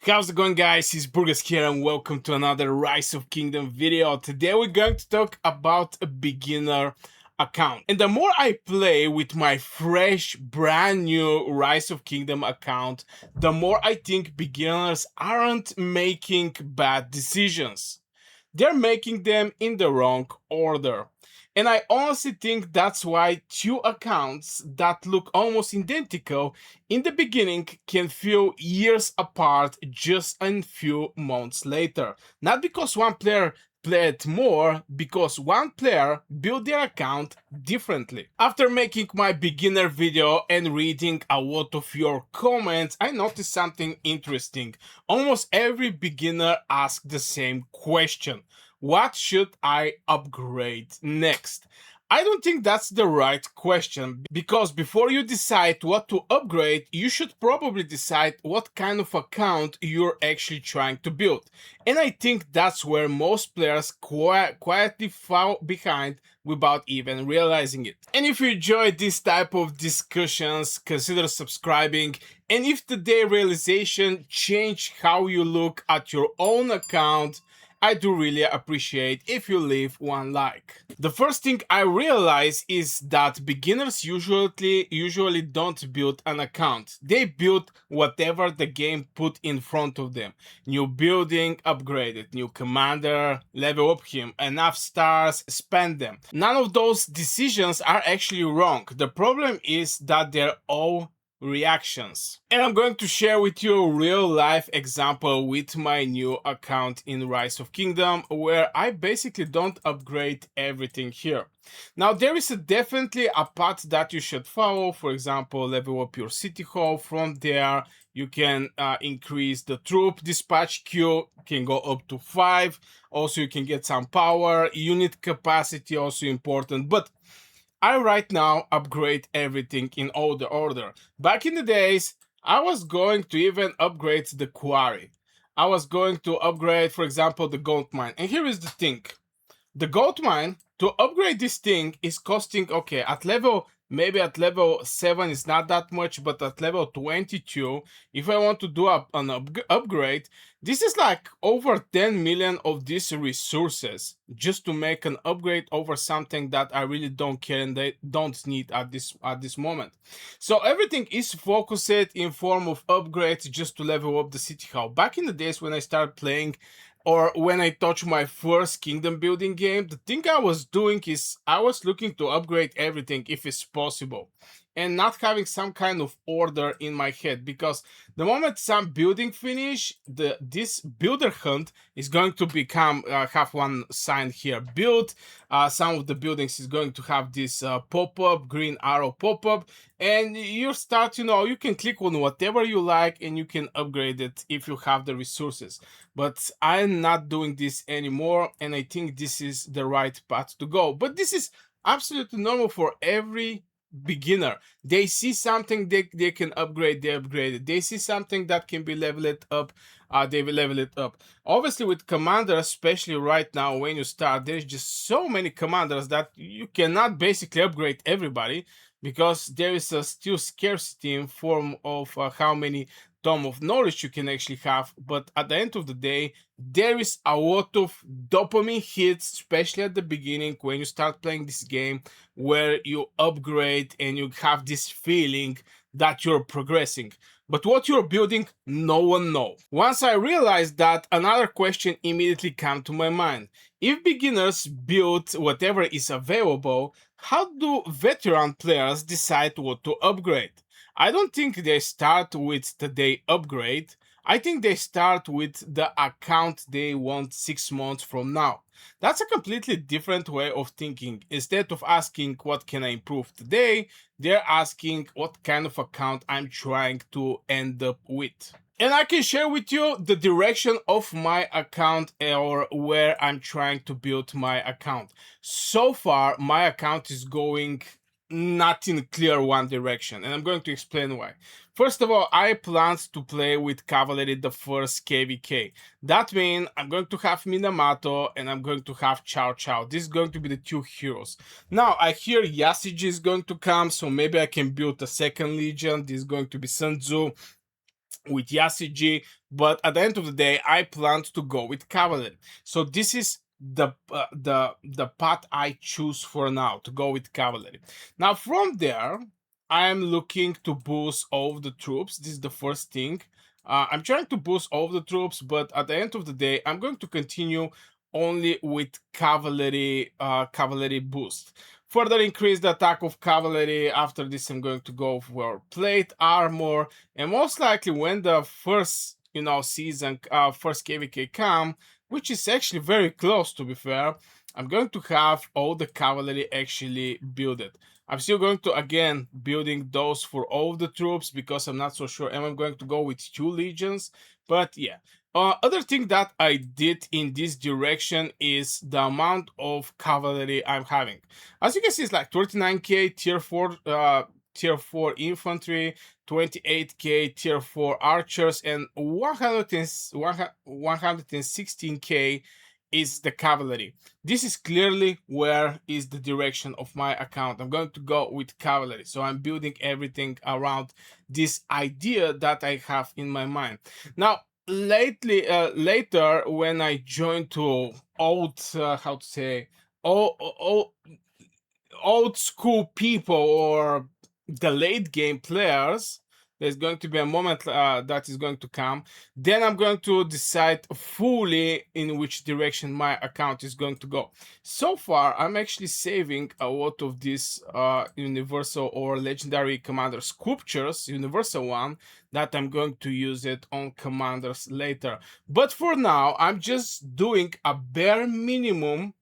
How's it going, guys? It's Burgess here and welcome to another Rise of Kingdom video. Today we're going to talk about a beginner account. And the more I play with my fresh, brand new Rise of Kingdom account, the more I think beginners aren't making bad decisions. They're making them in the wrong order. And I honestly think that's why two accounts that look almost identical in the beginning can feel years apart just a few months later. Not because one player played more, because one player built their account differently. After making my beginner video and reading a lot of your comments, I noticed something interesting. Almost every beginner asks the same question. What should I upgrade next? I don't think that's the right question, because before you decide what to upgrade, you should probably decide what kind of account you're actually trying to build. And I think that's where most players quietly fall behind without even realizing it. And if you enjoy this type of discussions, consider subscribing. And if today realization changed how you look at your own account, I do really appreciate if you leave one like. The first thing I realize is that beginners usually don't build an account. They build whatever the game put in front of them. New building, upgraded. New commander, level up him. Enough stars, spend them. None of those decisions are actually wrong. The problem is that they're all reactions. And I'm going to share with you a real life example with my new account in Rise of Kingdom, where I basically don't upgrade everything here. Now there is definitely a path that you should follow. For example, level up your city hall. From there you can increase the troop dispatch queue, can go up to 5. Also you can get some power, unit capacity also important, but I right now upgrade everything in order. Back in the days, I was going to even upgrade the quarry. I was going to upgrade, for example, the gold mine. And here is the thing. The gold mine, to upgrade this thing is costing, okay, maybe at level 7 is not that much, but at level 22, if I want to do an upgrade, this is like over 10 million of these resources just to make an upgrade over something that I really don't care and they don't need at this moment. So everything is focused in form of upgrades just to level up the city hall. Back in the days when I started playing, or when I touched my first kingdom building game, the thing I was doing is I was looking to upgrade everything if it's possible and not having some kind of order in my head, because the moment some building finish, this builder hunt is going to become have one sign here, build. Some of the buildings is going to have this pop-up, green arrow pop-up, and you start, you can click on whatever you like and you can upgrade it if you have the resources. But I'm not doing this anymore, and I think this is the right path to go. But this is absolutely normal for every beginner. They see something they can upgrade, they upgrade it. They see something that can be leveled up, they will level it up. Obviously with commanders, especially right now when you start, there's just so many commanders that you cannot basically upgrade everybody, because there is a still scarcity in form of how many tome of knowledge you can actually have. But at the end of the day, there is a lot of dopamine hits, especially at the beginning when you start playing this game, where you upgrade and you have this feeling that you're progressing. But what you're building, no one knows. Once I realized that, another question immediately came to my mind. If beginners build whatever is available, how do veteran players decide what to upgrade? I don't think they start with the day upgrade. I think they start with the account they want 6 months from now. That's a completely different way of thinking. Instead of asking what can I improve today, they're asking what kind of account I'm trying to end up with. And I can share with you the direction of my account, or where I'm trying to build my account. So far, my account is going not in clear one direction, and I'm going to explain why. First of all, I plan to play with Cavalry the first KVK. That means I'm going to have Minamoto and I'm going to have Cao Cao. This is going to be the two heroes. Now, I hear Yasuji is going to come, so maybe I can build a second legion. This is going to be Sun Tzu. with Yasuji, but at the end of the day, I planned to go with cavalry. So this is the path I choose for now, to go with cavalry. Now from there, I'm looking to boost all of the troops. This is the first thing. I'm trying to boost all of the troops, but at the end of the day, I'm going to continue only with cavalry boost. Further increase the attack of cavalry. After this, I'm going to go for plate armor, and most likely when the first season, first KVK come, which is actually very close to be fair, I'm going to have all the cavalry actually builded. I'm still going to again building those for all the troops because I'm not so sure am I going to go with 2 legions, but yeah. Other thing that I did in this direction is the amount of cavalry I'm having. As you can see, it's like 39k tier 4 infantry, 28k tier 4 archers, and 116k is the cavalry. This is clearly where is the direction of my account. I'm going to go with cavalry. So I'm building everything around this idea that I have in my mind. Now, later when I joined to old, how to say, old school people or the late game players, there's going to be a moment that is going to come. Then I'm going to decide fully in which direction my account is going to go. So far, I'm actually saving a lot of these universal or legendary commander sculptures, universal one, that I'm going to use it on commanders later. But for now, I'm just doing a bare minimum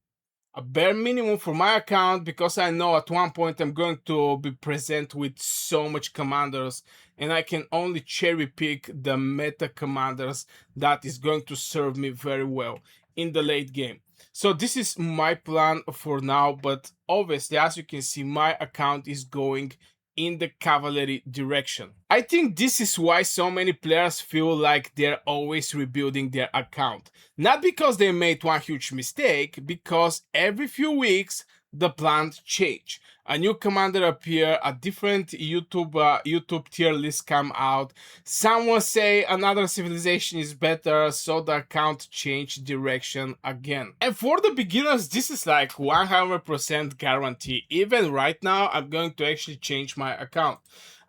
for my account, because I know at one point I'm going to be present with so much commanders, and I can only cherry pick the meta commanders that is going to serve me very well in the late game. So this is my plan for now, but obviously, as you can see, my account is going in the cavalry direction. I think this is why so many players feel like they're always rebuilding their account. Not because they made one huge mistake, because every few weeks the plans change. A new commander appear, a different YouTube tier list come out. Someone say another civilization is better, so the account change direction again. And for the beginners, this is like 100% guarantee. Even right now, I'm going to actually change my account.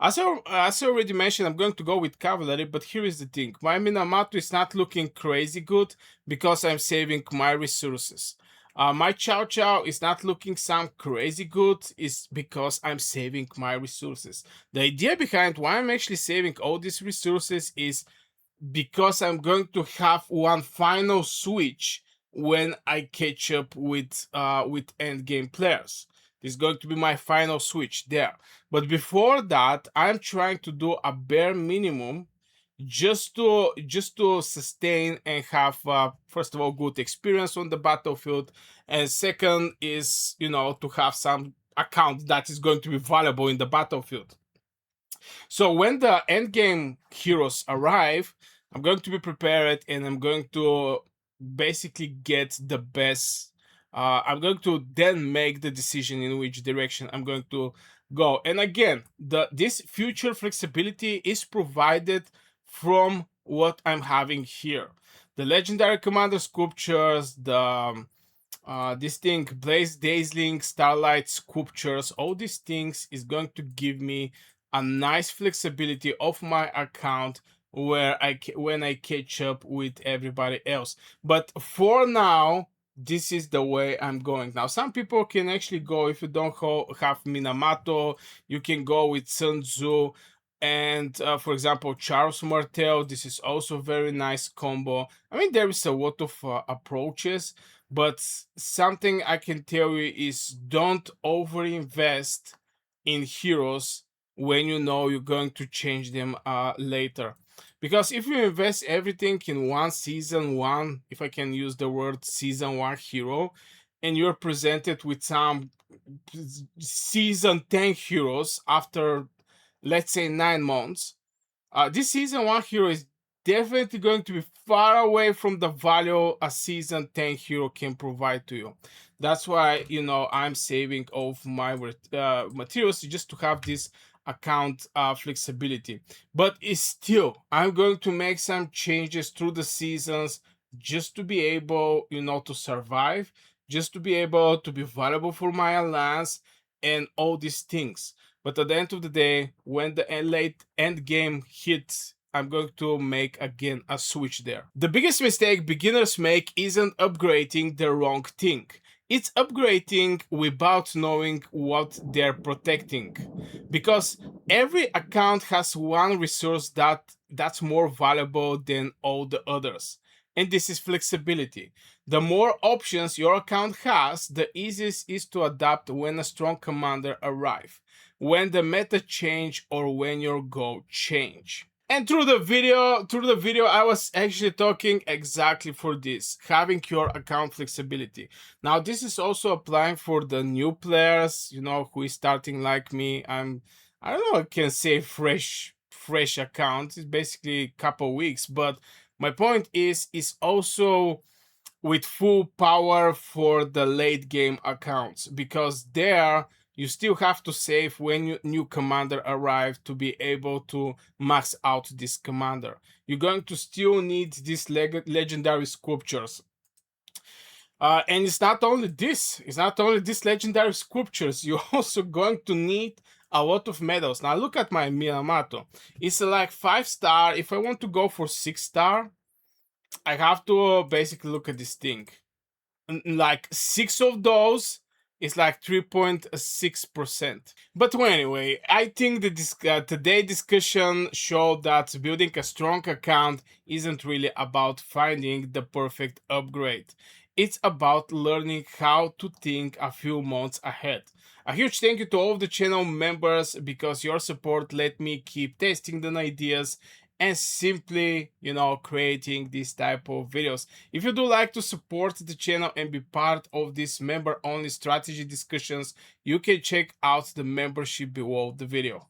As I already mentioned, I'm going to go with cavalry, but here is the thing. My Minamoto is not looking crazy good because I'm saving my resources. My Chow Chow is not looking some crazy good, is because I'm saving my resources. The idea behind why I'm actually saving all these resources is because I'm going to have one final switch when I catch up with endgame players. This is going to be my final switch there. But before that, I'm trying to do a bare minimum just to sustain and have first of all good experience on the battlefield, and second is to have some account that is going to be valuable in the battlefield. So when the end game heroes arrive, I'm going to be prepared, and I'm going to basically get the best. I'm going to then make the decision in which direction I'm going to go. And again, this future flexibility is provided from what I'm having here. The legendary commander sculptures, this thing, Blaze Dazzling, Starlight sculptures, all these things is going to give me a nice flexibility of my account where when I catch up with everybody else. But for now, this is the way I'm going. Now, some people can actually go, if you don't have Minamoto, you can go with Sun Tzu and for example Charles Martel. This is also a very nice combo. I mean, there is a lot of approaches, but something I can tell you is don't overinvest in heroes when you know you're going to change them later. Because if you invest everything in one season one, if I can use the word season one hero, and you're presented with some season 10 heroes after, let's say, 9 months, this season one hero is definitely going to be far away from the value a season 10 hero can provide to you. That's why I'm saving all of my materials just to have this account flexibility. But it's still, I'm going to make some changes through the seasons just to be able, to survive, just to be able to be valuable for my alliance and all these things. But at the end of the day, when the late end game hits, I'm going to make again a switch there. The biggest mistake beginners make isn't upgrading the wrong thing. It's upgrading without knowing what they're protecting. Because every account has one resource that's more valuable than all the others. And this is flexibility. The more options your account has, the easiest is to adapt when a strong commander arrives, when the meta change, or when your goal change. And through the video, I was actually talking exactly for this, having your account flexibility. Now, this is also applying for the new players, who is starting like me. I don't know, I can say fresh account. It's basically a couple weeks, but my point is, it's also with full power for the late game accounts, because there you still have to save when your new commander arrives to be able to max out this commander. You're going to still need these legendary sculptures. And it's not only this legendary sculptures, you're also going to need a lot of medals. Now look at my Minamoto. It's like 5-star. If I want to go for 6-star, I have to basically look at this thing. Like 6 of those is like 3.6%. But well, anyway, I think the today discussion showed that building a strong account isn't really about finding the perfect upgrade. It's about learning how to think a few months ahead. A huge thank you to all of the channel members, because your support let me keep testing the ideas and simply, creating this type of videos. If you do like to support the channel and be part of these member-only strategy discussions, you can check out the membership below the video.